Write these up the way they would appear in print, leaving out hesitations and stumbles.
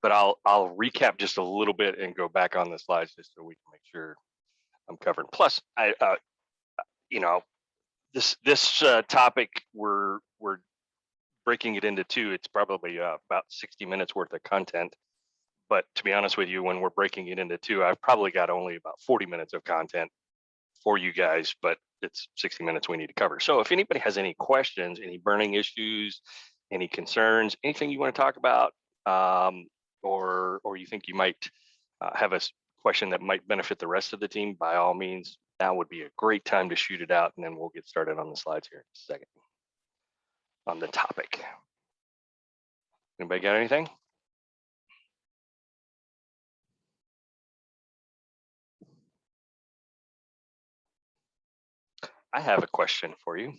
but I'll recap just a little bit and go back on the slides just so we can make sure I'm covered. Plus, this topic we're breaking it into two. It's probably about 60 minutes worth of content. But to be honest with you, when we're breaking it into two, I've probably got only about 40 minutes of content for you guys, but it's 60 minutes we need to cover. So if anybody has any questions, any burning issues, any concerns, anything you want to talk about, or you think you might have a question that might benefit the rest of the team, by all means, that would be a great time to shoot it out, and then we'll get started on the slides here in a second on the topic. Anybody got anything? I have a question for you.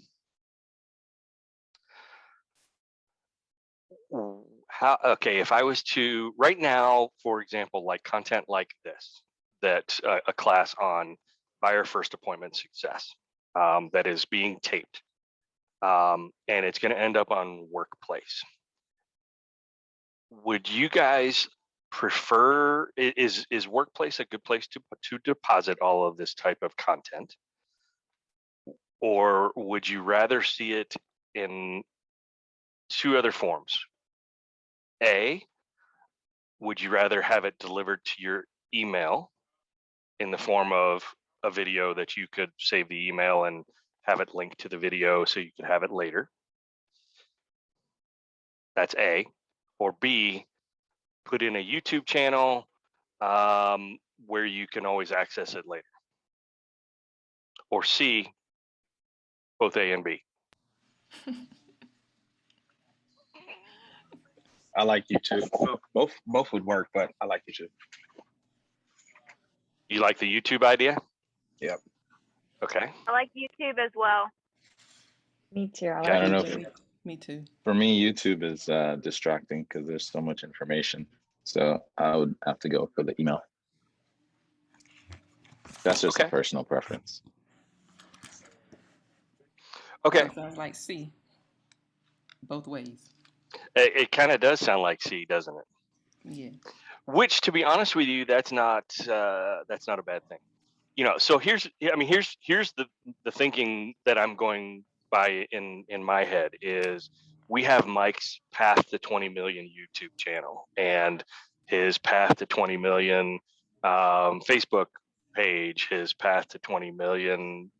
Okay, if I was to, right now, for example, like content like this, that a class on buyer first appointment success that is being taped, and it's going to end up on Workplace. Would you guys prefer, is Workplace a good place to deposit all of this type of content? Or would you rather see it in two other forms? A, would you rather have it delivered to your email in the form of a video that you could save the email and have it linked to the video so you can have it later? That's A. Or B, put in a YouTube channel where you can always access it later. Or C, both A and B. I like YouTube. Both would work, but I like YouTube. You like the YouTube idea? Yep. Okay. I like YouTube as well. Me too. I Okay. like I don't YouTube. know. Me too. For me, YouTube is distracting because there's so much information. So I would have to go for the email. That's just a personal preference. Okay. It sounds like C. Both ways. It kind of does sound like C, doesn't it? Yeah. Which, to be honest with you, that's not a bad thing. You know, so here's the thinking that I'm going by in my head is we have Mike's path to 20 million YouTube channel and his path to 20 million Facebook page, his path to 20 million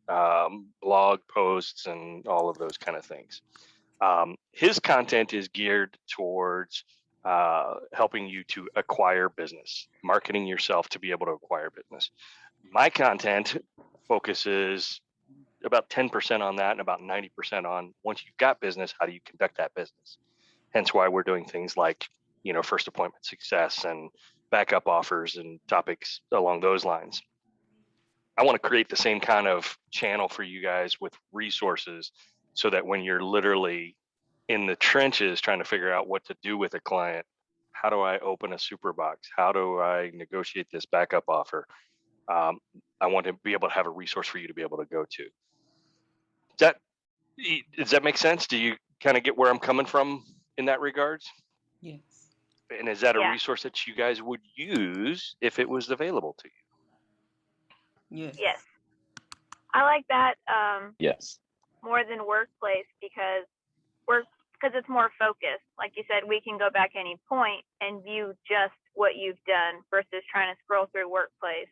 blog posts and all of those kind of things. His content is geared towards helping you to acquire business, marketing yourself to be able to acquire business. My content focuses about 10% on that and about 90% on once you've got business, how do you conduct that business? Hence why we're doing things like, first appointment success and backup offers and topics along those lines. I want to create the same kind of channel for you guys with resources so that when you're literally in the trenches trying to figure out what to do with a client, how do I open a super box? How do I negotiate this backup offer? I want to be able to have a resource for you to be able to go to. Does that make sense? Do you kind of get where I'm coming from in that regards? Yes. And is that a resource that you guys would use if it was available to you? Yes. Yes. I like that Yes. more than Workplace because it's more focused. Like you said, we can go back any point and view just what you've done versus trying to scroll through Workplace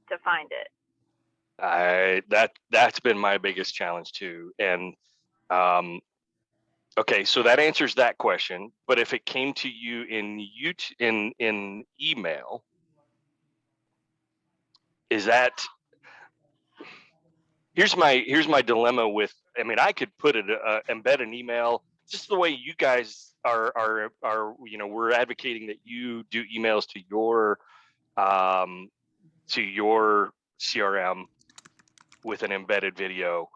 to find it. That's been my biggest challenge too. And okay, so that answers that question. But if it came to you in email, is that here's my dilemma with, I could put it embed an email just the way you guys are we're advocating that you do emails to your CRM with an embedded video.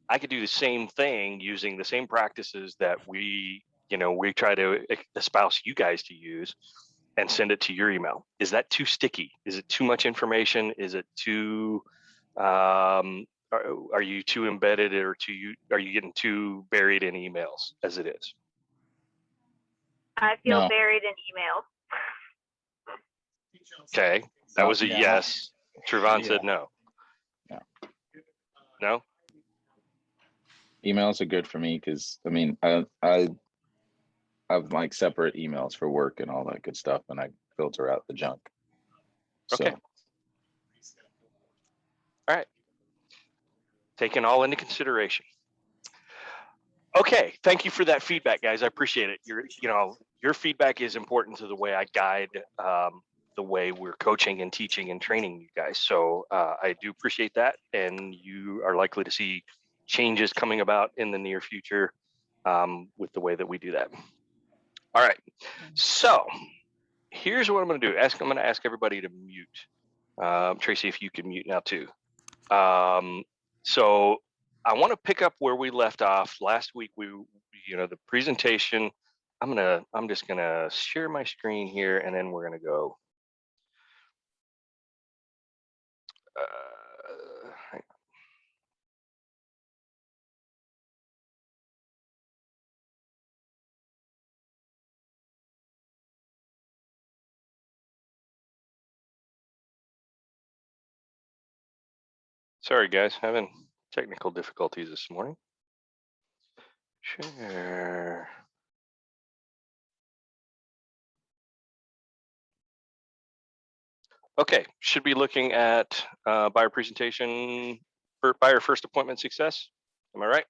I could do the same thing using the same practices that we try to espouse you guys to use and send it to your email. Is that too sticky? Is it too much information? Is it too are you too embedded, or are you getting too buried in emails as it is? I feel buried in emails. Okay, that was a yes. Trevon said no. No. No? Emails are good for me because I mean I have like separate emails for work and all that good stuff, and I filter out the junk. So Okay. All right. Taken all into consideration. Okay, thank you for that feedback, guys. I appreciate it. Your feedback is important to the way I guide the way we're coaching and teaching and training you guys. So I do appreciate that, and you are likely to see changes coming about in the near future with the way that we do that. All right, so here's what I'm going to do. I'm going to ask everybody to mute. Tracy, if you can mute now too. So I want to pick up where we left off last week. The presentation. I'm just gonna share my screen here, and then we're gonna go. Hang on. Sorry, guys, having technical difficulties this morning. Share. Okay, should be looking at buyer presentation for buyer first appointment success. Am I right?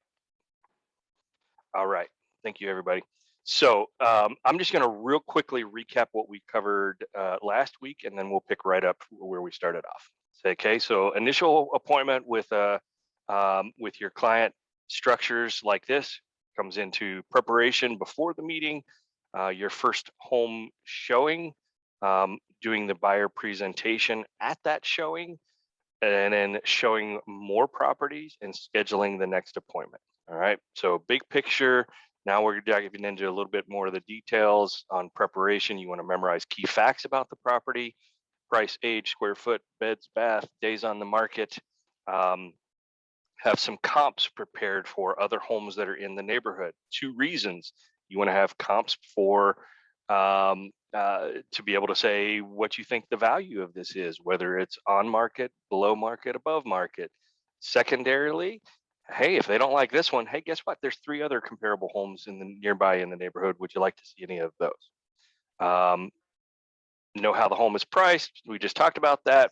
All right, thank you, everybody. So I'm just going to real quickly recap what we covered last week, and then we'll pick right up where we started off. Okay, so initial appointment with your client structures like this comes into preparation before the meeting, your first home showing, doing the buyer presentation at that showing, and then showing more properties and scheduling the next appointment. All right, so big picture. Now we're diving into a little bit more of the details on preparation. You want to memorize key facts about the property: price, age, square foot, beds, bath, days on the market. Have some comps prepared for other homes that are in the neighborhood. 2 reasons you want to have comps for to be able to say what you think the value of this is, whether it's on market, below market, above market. Secondarily, hey, if they don't like this one, hey, guess what? There's 3 other comparable homes in the nearby in the neighborhood. Would you like to see any of those? Know how the home is priced. We just talked about that.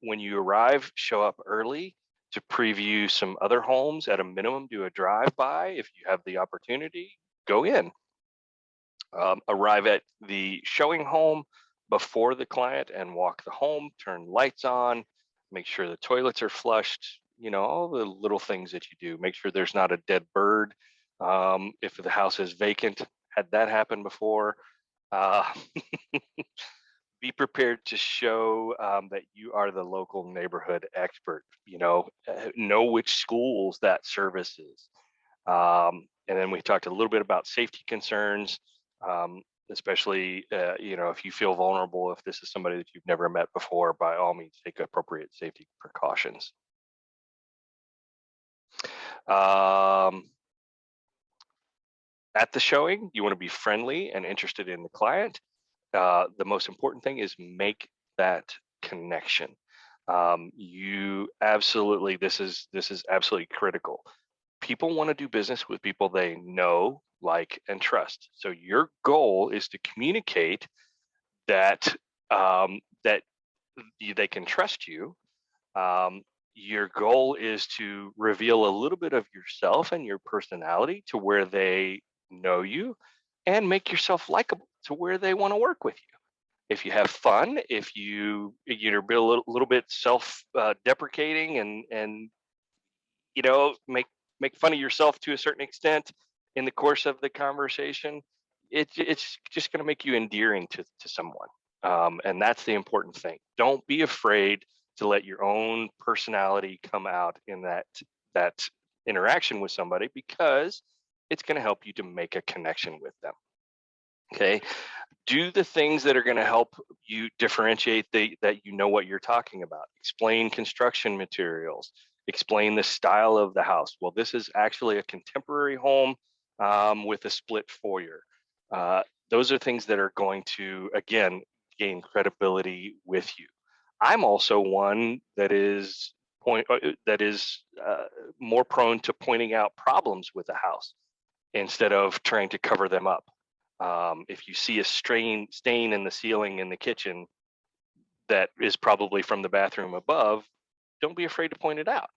When you arrive, show up early to preview some other homes. At a minimum, do a drive-by. If you have the opportunity, go in. Arrive at the showing home before the client and walk the home, turn lights on, make sure the toilets are flushed, all the little things that you do. Make sure there's not a dead bird. If the house is vacant, had that happen before. Be prepared to show that you are the local neighborhood expert. Know which schools that services. And then we talked a little bit about safety concerns, especially if you feel vulnerable, if this is somebody that you've never met before, by all means take appropriate safety precautions. At the showing, you want to be friendly and interested in the client. The most important thing is make that connection. This is absolutely critical. People want to do business with people they know, like, and trust. So your goal is to communicate that that they can trust you. Your goal is to reveal a little bit of yourself and your personality to where they know you, and make yourself likable to where they want to work with you. If you have fun, if you be a little bit self-deprecating and make fun of yourself to a certain extent in the course of the conversation, it's just going to make you endearing to someone, and that's the important thing. Don't be afraid to let your own personality come out in that interaction with somebody, because it's going to help you to make a connection with them. Okay, do the things that are going to help you differentiate that you know what you're talking about. Explain construction materials. Explain the style of the house. Well, this is actually a contemporary home with a split foyer. Those are things that are going to, again, gain credibility with you. I'm also one that is more prone to pointing out problems with the house instead of trying to cover them up. If you see a stain in the ceiling in the kitchen that is probably from the bathroom above, don't be afraid to point it out.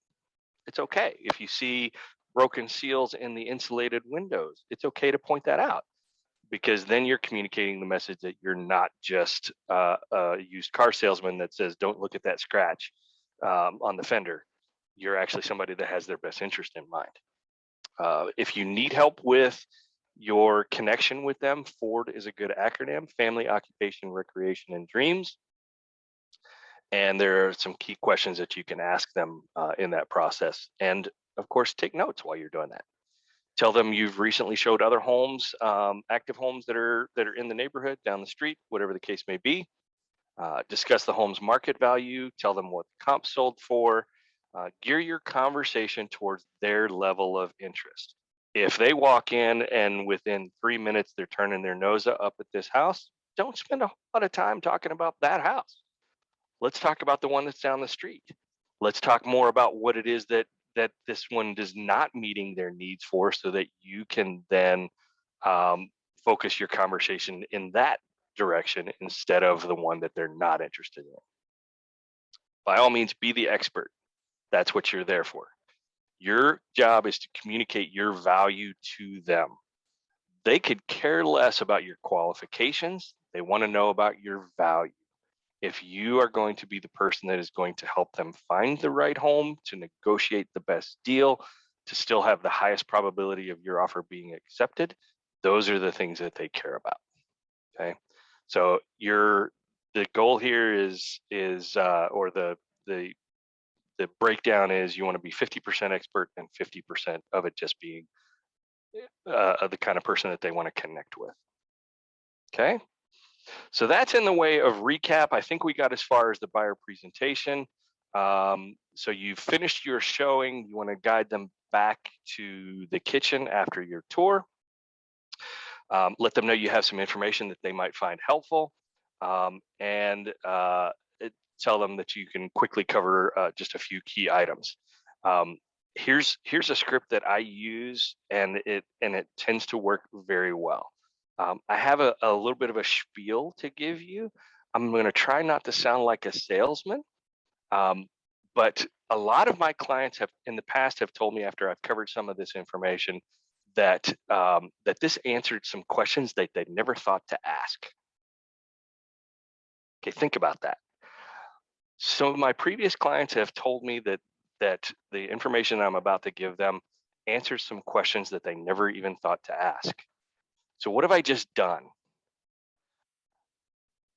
It's okay. If you see broken seals in the insulated windows, it's okay to point that out, because then you're communicating the message that you're not just a used car salesman that says, don't look at that scratch on the fender. You're actually somebody that has their best interest in mind. If you need help with your connection with them, FORD is a good acronym: Family, Occupation, Recreation, and Dreams. And there are some key questions that you can ask them in that process. And of course, take notes while you're doing that. Tell them you've recently showed other homes, active homes that are in the neighborhood, down the street, whatever the case may be. Discuss the home's market value. Tell them what the comp sold for. Gear your conversation towards their level of interest. If they walk in and within 3 minutes they're turning their nose up at this house, don't spend a lot of time talking about that house. Let's talk about the one that's down the street. Let's talk more about what it is that this one does not meeting their needs for, so that you can then focus your conversation in that direction instead of the one that they're not interested in. By all means, be the expert. That's what you're there for. Your job is to communicate your value to them. They could care less about your qualifications. They want to know about your value. If you are going to be the person that is going to help them find the right home, to negotiate the best deal, to still have the highest probability of your offer being accepted, those are the things that they care about. Okay, so the goal here is or the breakdown is, you want to be 50% expert and 50% of it just being the kind of person that they want to connect with. Okay. So that's in the way of recap. I think we got as far as the buyer presentation. So you've finished your showing. You want to guide them back to the kitchen after your tour. Let them know you have some information that they might find helpful, and tell them that you can quickly cover just a few key items. Here's a script that I use, and it tends to work very well. I have a little bit of a spiel to give you. I'm going to try not to sound like a salesman, but a lot of my clients have in the past have told me, after I've covered some of this information, that that this answered some questions that they never thought to ask. Okay, think about that. So my previous clients have told me that the information I'm about to give them answers some questions that they never even thought to ask. So what have I just done?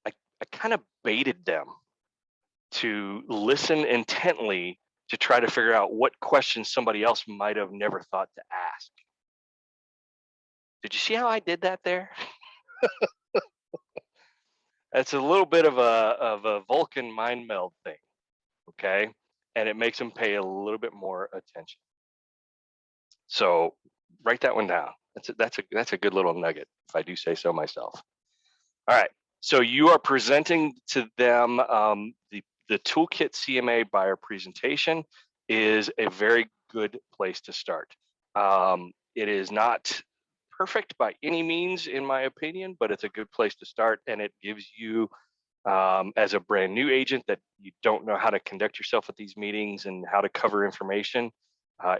I kind of baited them to listen intently to try to figure out what questions somebody else might have never thought to ask. Did you see how I did that there? It's a little bit of a Vulcan mind meld thing, okay? And it makes them pay a little bit more attention. So write that one down. That's a good little nugget, if I do say so myself. All right. So you are presenting to them the Toolkit CMA buyer presentation is a very good place to start. It is not perfect by any means, in my opinion, but it's a good place to start, and it gives you, as a brand new agent that you don't know how to conduct yourself at these meetings and how to cover information,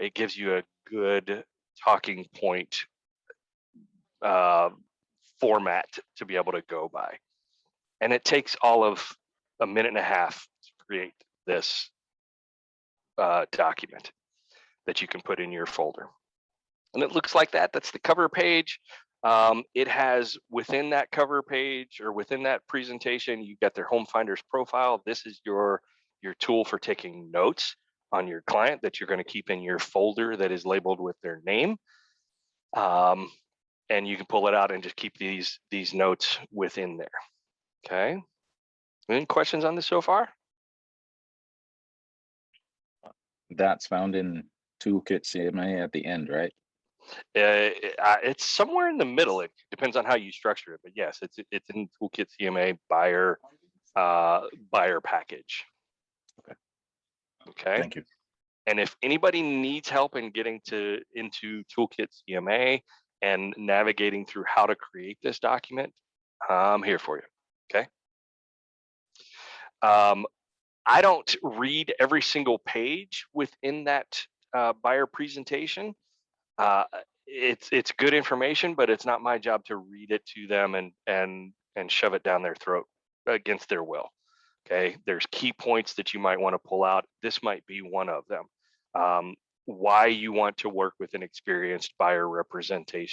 it gives you a good talking point format to be able to go by. And it takes all of a minute and a half to create this document that you can put in your folder. And it looks like that. That's the cover page. It has, within that cover page or within that presentation, you've got their home finder's profile. This is your tool for taking notes on your client that you're going to keep in your folder that is labeled with their name. And you can pull it out and just keep these notes within there. Okay. Any questions on this so far? That's found in Toolkit CMA at the end, right? It's somewhere in the middle. It depends on how you structure it, but yes, it's in Toolkit CMA buyer package. Okay. Thank you. And if anybody needs help in getting into Toolkit CMA and navigating through how to create this document, I'm here for you. Okay. I don't read every single page within that buyer presentation. It's good information, but it's not my job to read it to them and shove it down their throat against their will. Okay, there's key points that you might want to pull out. This might be one of them. Why you want to work with an experienced buyer representative,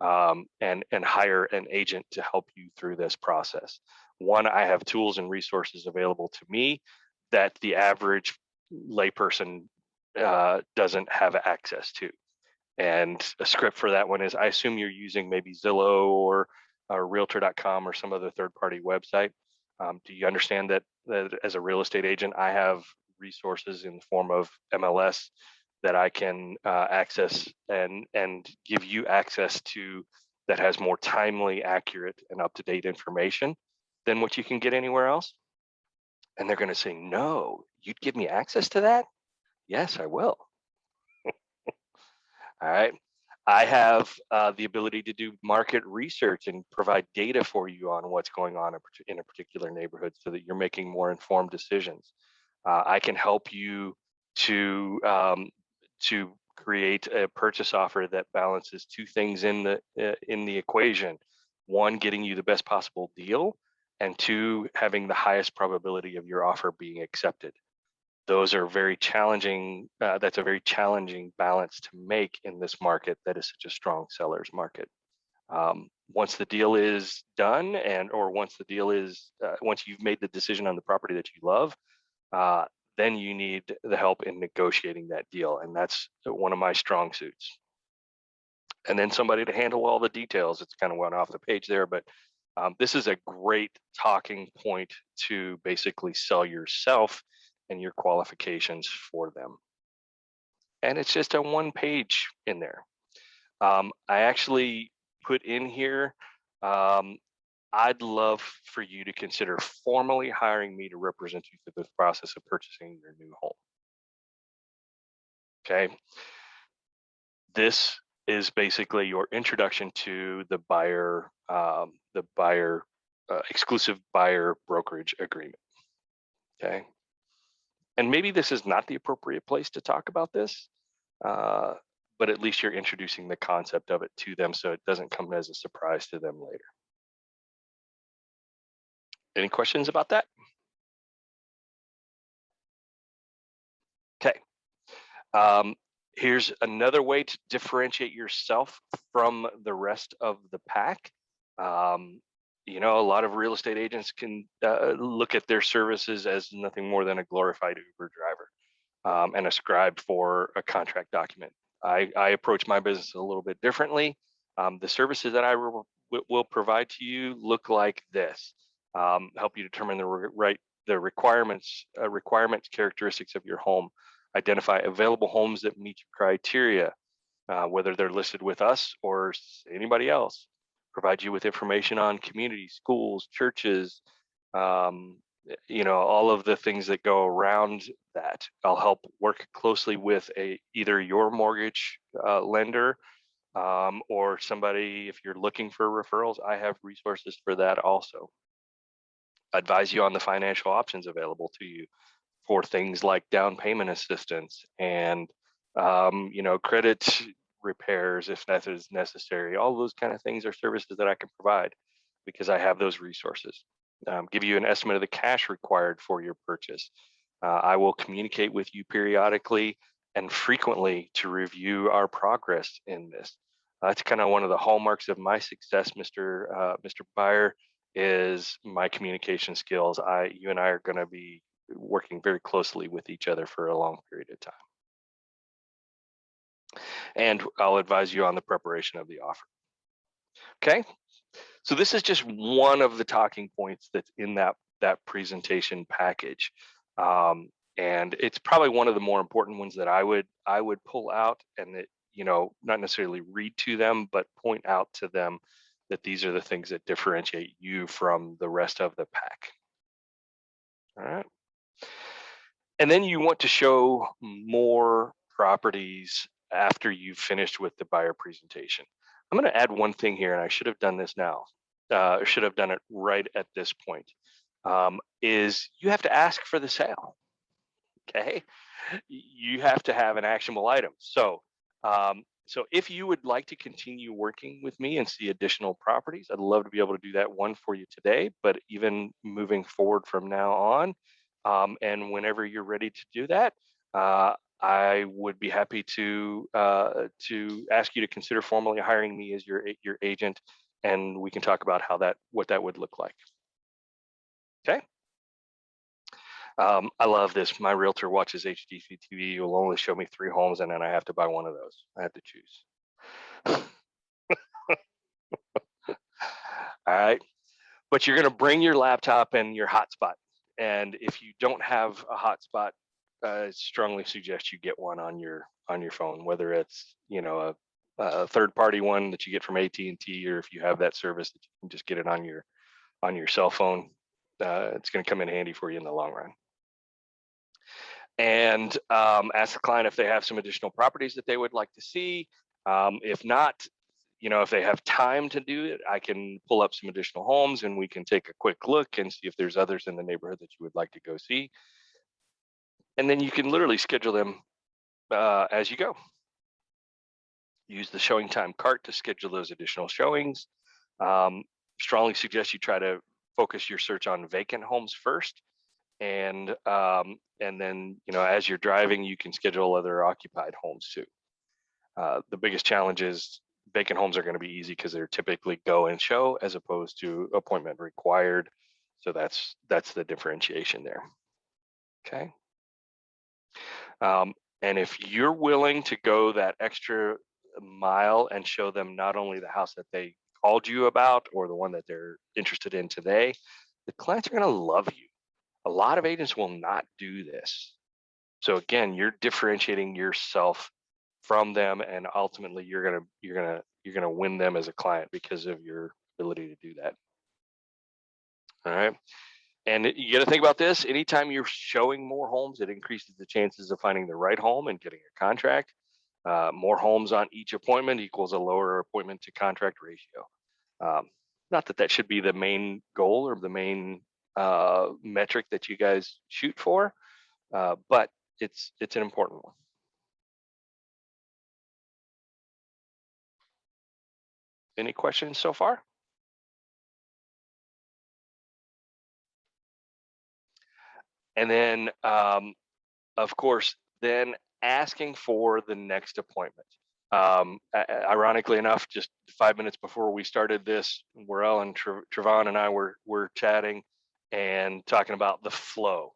and hire an agent to help you through this process. One, I have tools and resources available to me that the average layperson doesn't have access to. And a script for that one is, I assume you're using maybe Zillow or Realtor.com or some other third-party website. Do you understand that as a real estate agent, I have resources in the form of MLS that I can access and give you access to, that has more timely, accurate, and up-to-date information than what you can get anywhere else? And they're going to say, no, you'd give me access to that? Yes, I will. All right. I have the ability to do market research and provide data for you on what's going on in a particular neighborhood so that you're making more informed decisions. I can help you to create a purchase offer that balances two things in the equation. One, getting you the best possible deal, and two, having the highest probability of your offer being accepted. Those are very challenging. That's a very challenging balance to make in this market that is such a strong seller's market. Once the deal is done, or once you've made the decision on the property that you love, then you need the help in negotiating that deal, and that's one of my strong suits. And then somebody to handle all the details. It's kind of went off the page there, but this is a great talking point to basically sell yourself and your qualifications for them. And it's just a one page in there. I actually put in here, I'd love for you to consider formally hiring me to represent you through the process of purchasing your new home. Okay. This is basically your introduction to the buyer exclusive buyer brokerage agreement. Okay. And maybe this is not the appropriate place to talk about this, but at least you're introducing the concept of it to them so it doesn't come as a surprise to them later. Any questions about that? Okay. Here's another way to differentiate yourself from the rest of the pack. You know, a lot of real estate agents can look at their services as nothing more than a glorified Uber driver, and a scribe for a contract document. I approach my business a little bit differently. The services that I will provide to you look like this: help you determine the requirements characteristics of your home, identify available homes that meet your criteria, whether they're listed with us or anybody else, provide you with information on communities, schools, churches, you know, all of the things that go around that. I'll help work closely with either your mortgage lender, or somebody. If you're looking for referrals, I have resources for that also. Advise you on the financial options available to you for things like down payment assistance and you know, credit repairs if that is necessary. All those kind of things are services that I can provide because I have those resources. Give you an estimate of the cash required for your purchase. I will communicate with you periodically and frequently to review our progress in this. That's kind of one of the hallmarks of my success, Mr. Buyer, is my communication skills. You and I are going to be working very closely with each other for a long period of time. And I'll advise you on the preparation of the offer. Okay, so this is just one of the talking points that's in that presentation package, and it's probably one of the more important ones that I would pull out, and not necessarily read to them, but point out to them that these are the things that differentiate you from the rest of the pack. All right. And then you want to show more properties after you've finished with the buyer presentation. I'm going to add one thing here, and I should have done this now. Should have done it right at this point. Is you have to ask for the sale. Okay, you have to have an actionable item. So, so if you would like to continue working with me and see additional properties, I'd love to be able to do that one for you today. But even moving forward from now on, and whenever you're ready to do that, I would be happy to ask you to consider formally hiring me as your agent, and we can talk about what that would look like. Okay. I love this. My realtor watches HGTV. Will only show me 3 homes, and then I have to buy one of those. I have to choose. All right. But you're going to bring your laptop and your hotspot. And if you don't have a hotspot, I strongly suggest you get one on your phone, whether it's a third-party one that you get from AT&T, or if you have that service that you can just get it on your cell phone. It's going to come in handy for you in the long run. And ask the client if they have some additional properties that they would like to see. If not, if they have time to do it, I can pull up some additional homes and we can take a quick look and see if there's others in the neighborhood that you would like to go see. And then you can literally schedule them as you go. Use the showing time cart to schedule those additional showings. Strongly suggest you try to focus your search on vacant homes first. And then, as you're driving, you can schedule other occupied homes too. The biggest challenge is vacant homes are going to be easy because they're typically go and show as opposed to appointment required. So that's the differentiation there. Okay. And if you're willing to go that extra mile and show them not only the house that they called you about or the one that they're interested in today, the clients are going to love you. A lot of agents will not do this. So again, you're differentiating yourself from them, and ultimately you're gonna win them as a client because of your ability to do that. All right. And you got to think about this. Anytime you're showing more homes, it increases the chances of finding the right home and getting a contract. More homes on each appointment equals a lower appointment to contract ratio. Not that should be the main goal or the main metric that you guys shoot for, but it's an important one. Any questions so far? And then, of course, then asking for the next appointment. Ironically enough, just 5 minutes before we started this, Warel and Trevon and I were chatting and talking about the flow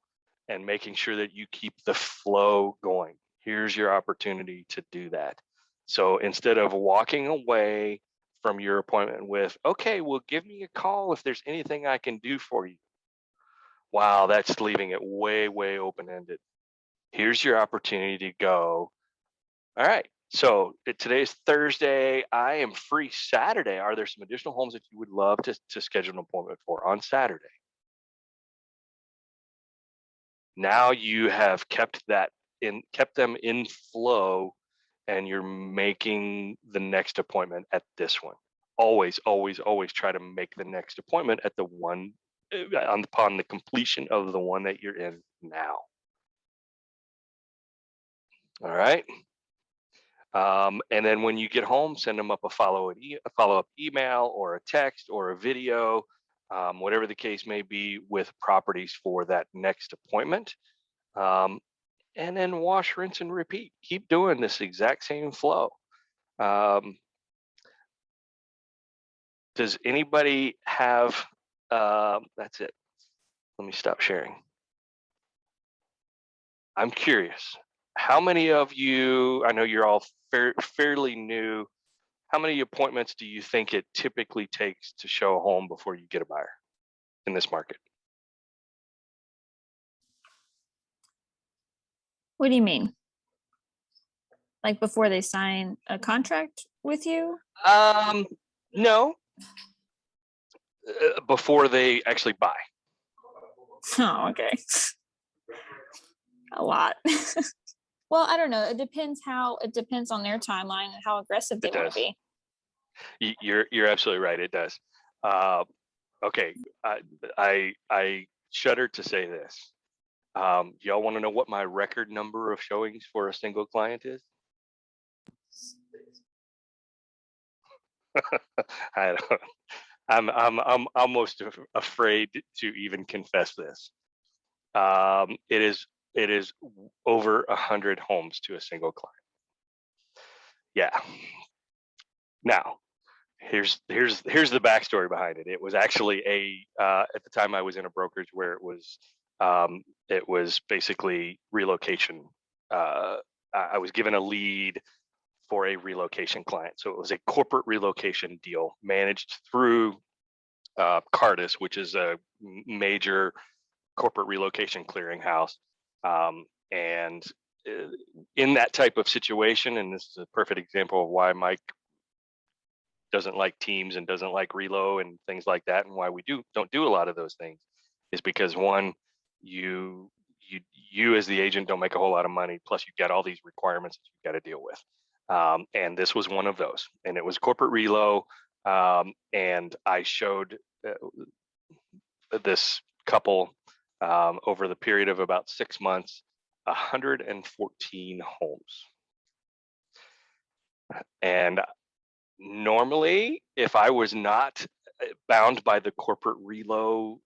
and making sure that you keep the flow going. Here's your opportunity to do that. So instead of walking away from your appointment with, okay, well, give me a call if there's anything I can do for you. Wow, that's leaving it way, way open-ended. Here's your opportunity to go, all right, so today's Thursday. I am free Saturday. Are there some additional homes that you would love to schedule an appointment for on Saturday? Now you have kept them in flow, and you're making the next appointment at this one. Always, always, always try to make the next appointment at the one upon the completion of the one that you're in now. All right. And then when you get home, send them up a follow-up email or a text or a video, whatever the case may be, with properties for that next appointment. And then wash, rinse, and repeat. Keep doing this exact same flow. Does anybody have, that's it. Let me stop sharing. I'm curious, how many of you, I know you're all fairly new, how many appointments do you think it typically takes to show a home before you get a buyer in this market? What do you mean? Like before they sign a contract with you? No, before they actually buy. Oh, okay. A lot. Well, I don't know. It depends on their timeline and how aggressive they It want to does. be. You're absolutely right. It does. Okay, I shudder to say this. Y'all want to know what my record number of showings for a single client is? I don't. I'm almost afraid to even confess this. It is over 100 homes to a single client. Yeah. Now, here's the backstory behind it. It was actually at the time I was in a brokerage where it was basically relocation. I was given a lead for a relocation client, so it was a corporate relocation deal managed through Cardis, which is a major corporate relocation clearinghouse. And in that type of situation, and this is a perfect example of why Mike doesn't like teams and doesn't like relo and things like that, and why we don't do a lot of those things, is because one, you as the agent don't make a whole lot of money, plus you get all these requirements that you've got to deal with. And this was one of those, and it was corporate relo. And I showed this couple over the period of about 6 months, 114 homes. And normally, if I was not bound by the corporate relo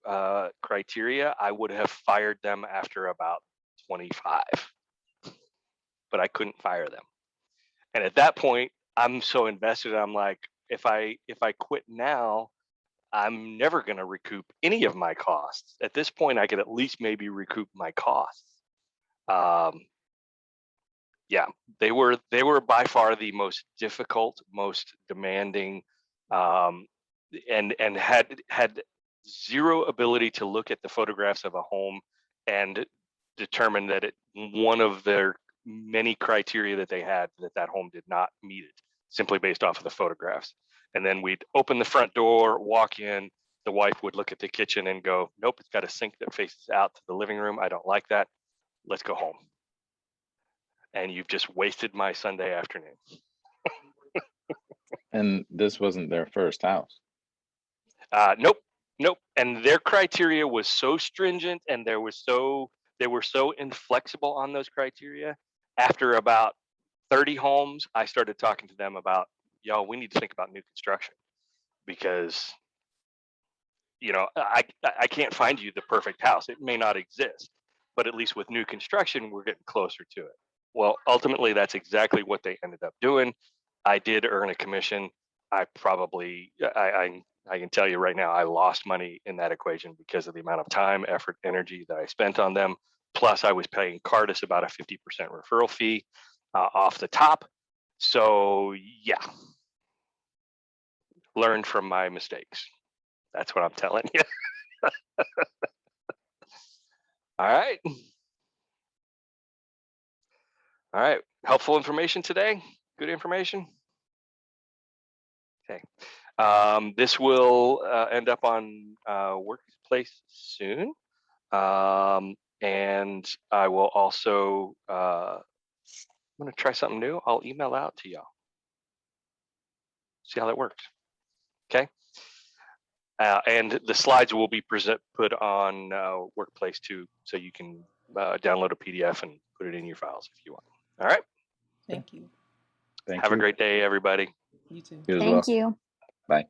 criteria, I would have fired them after about 25, but I couldn't fire them. And at that point, I'm so invested. I'm like, if I quit now, I'm never going to recoup any of my costs. At this point, I could at least maybe recoup my costs. Yeah, they were by far the most difficult, most demanding, and had zero ability to look at the photographs of a home and determine that one of their many criteria that they had, that home did not meet it, simply based off of the photographs. And then we'd open the front door, walk in, the wife would look at the kitchen and go, nope, it's got a sink that faces out to the living room. I don't like that. Let's go home. And you've just wasted my Sunday afternoon. And this wasn't their first house. Nope. And their criteria was so stringent, and they were so inflexible on those criteria. After about 30 homes, I started talking to them about, y'all, we need to think about new construction, because I can't find you the perfect house. It may not exist, but at least with new construction, we're getting closer to it. Well, ultimately, that's exactly what they ended up doing. I did earn a commission. I can tell you right now, I lost money in that equation because of the amount of time, effort, energy that I spent on them. Plus, I was paying Cardis about a 50% referral fee off the top. So yeah, learn from my mistakes. That's what I'm telling you. All right. All right. Helpful information today. Good information. Okay. This will end up on Workplace soon. And I will also, I'm going to try something new. I'll email out to y'all. See how that works. Okay. And the slides will be put on Workplace too, so you can download a PDF and put it in your files if you want. All right. Thank you. Thank Have you. a great day, everybody. You too. You as Thank well. you. Bye.